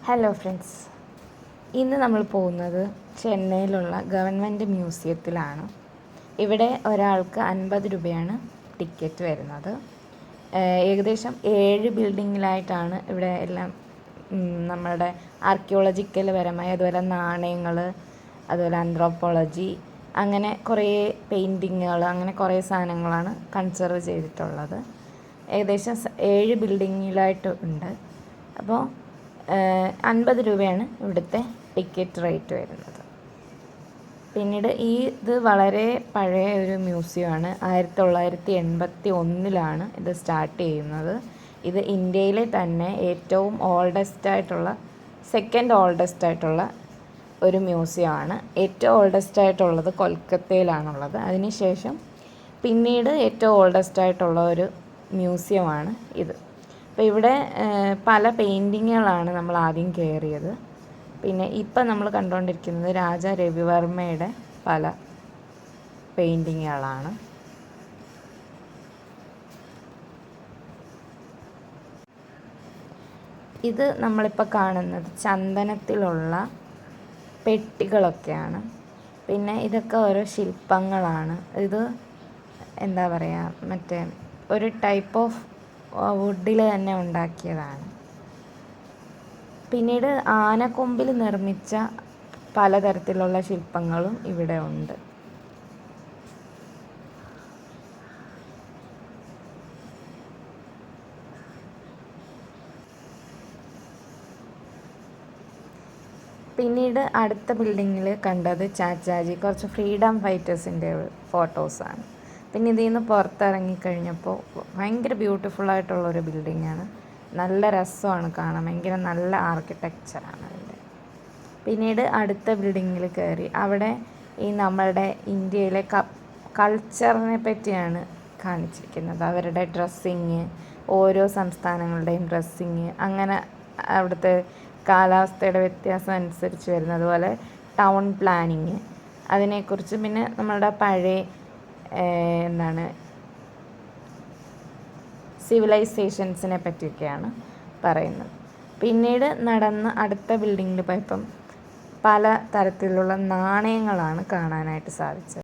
Hello friends, ഇന്ന് നമ്മൾ പോകുന്നത് ചെന്നൈയിലുള്ള ഗവൺമെൻറ് മ്യൂസിയത്തിലാണ്. ഇവിടെ ഒരാൾക്ക് 50 രൂപയാണ് ടിക്കറ്റ് വരുന്നത്. ഏകദേശം 7 ബിൽഡിങ്ങിലായിട്ടാണ് ഇവിടെ എല്ലാം നമ്മളുടെ ആർക്കിയോളജിക്കൽ പരമായ, അതുപോലെ നാണയങ്ങൾ, അതുപോലെ ആന്ത്രോപോളജി, അങ്ങനെ കുറേ പെയിൻറ്റിങ്ങുകൾ, അങ്ങനെ കുറേ സാധനങ്ങളാണ് കൺസർവ് ചെയ്തിട്ടുള്ളത്. ഏകദേശം 7 ബിൽഡിങ്ങിലായിട്ട് ഉണ്ട്. അപ്പോൾ 50 രൂപയാണ് ഇവിടുത്തെ ടിക്കറ്റ് റേറ്റ് വരുന്നത്. പിന്നീട് ഇത് വളരെ പഴയ ഒരു മ്യൂസിയമാണ്. 1981 ഇത് സ്റ്റാർട്ട് ചെയ്യുന്നത്. ഇത് ഇന്ത്യയിലെ തന്നെ ഏറ്റവും സെക്കൻഡ് ഓൾഡസ്റ്റ് ആയിട്ടുള്ള ഒരു മ്യൂസിയമാണ്. ഏറ്റവും ഓൾഡസ്റ്റ് ആയിട്ടുള്ളത് കൊൽക്കത്തയിലാണുള്ളത്. അതിനുശേഷം പിന്നീട് ഏറ്റവും ഓൾഡസ്റ്റ് ആയിട്ടുള്ള ഒരു മ്യൂസിയമാണ് ഇത്. അപ്പോൾ ഇവിടെ പല പെയിൻറ്റിങ്ങുകളാണ് നമ്മൾ ആദ്യം കയറിയത്. പിന്നെ ഇപ്പം നമ്മൾ കണ്ടുകൊണ്ടിരിക്കുന്നത് രാജാ രവിവർമ്മയുടെ പല പെയിൻറ്റിങ്ങുകളാണ്. ഇത് നമ്മളിപ്പോൾ കാണുന്നത് ചന്ദനത്തിലുള്ള പെട്ടികളൊക്കെയാണ്. പിന്നെ ഇതൊക്കെ ഓരോ ശില്പങ്ങളാണ്. ഇത് എന്താ പറയുക, ഒരു ടൈപ്പ് ഓഫ് വുഡിൽ തന്നെ ഉണ്ടാക്കിയതാണ്. പിന്നീട് ആനക്കൊമ്പിൽ നിർമ്മിച്ച പലതരത്തിലുള്ള ശില്പങ്ങളും ഇവിടെ ഉണ്ട്. പിന്നീട് അടുത്ത ബിൽഡിങ്ങിൽ കണ്ടത് ചാച്ചാജി, കുറച്ച് ഫ്രീഡം ഫൈറ്റേഴ്സിൻ്റെ ഫോട്ടോസാണ്. പിന്നെ ഇതിൽ നിന്ന് പുറത്തിറങ്ങിക്കഴിഞ്ഞപ്പോൾ ഭയങ്കര ബ്യൂട്ടിഫുള്ളായിട്ടുള്ളൊരു ബിൽഡിങ്ങാണ്. നല്ല രസമാണ് കാണാൻ, ഭയങ്കര നല്ല ആർക്കിടെക്ചറാണ് അതിൻ്റെ. പിന്നീട് അടുത്ത ബിൽഡിങ്ങിൽ കയറി. അവിടെ ഈ നമ്മളുടെ ഇന്ത്യയിലെ കൾച്ചറിനെ പറ്റിയാണ് കാണിച്ചിരിക്കുന്നത്. അവരുടെ ഡ്രസ്സിങ്, ഓരോ സംസ്ഥാനങ്ങളുടെയും ഡ്രസ്സിങ്, അങ്ങനെ അവിടുത്തെ കാലാവസ്ഥയുടെ വ്യത്യാസം അനുസരിച്ച് വരുന്നത് പോലെ ടൗൺ പ്ലാനിങ്, അതിനെക്കുറിച്ച്, പിന്നെ നമ്മളുടെ പഴയ സിവിലൈസേഷൻസിനെ പറ്റിയൊക്കെയാണ് പറയുന്നത്. പിന്നീട് നടന്ന് അടുത്ത ബിൽഡിങ്ങിൽ പോയപ്പം പല തരത്തിലുള്ള നാണയങ്ങളാണ് കാണാനായിട്ട് സാധിച്ചത്.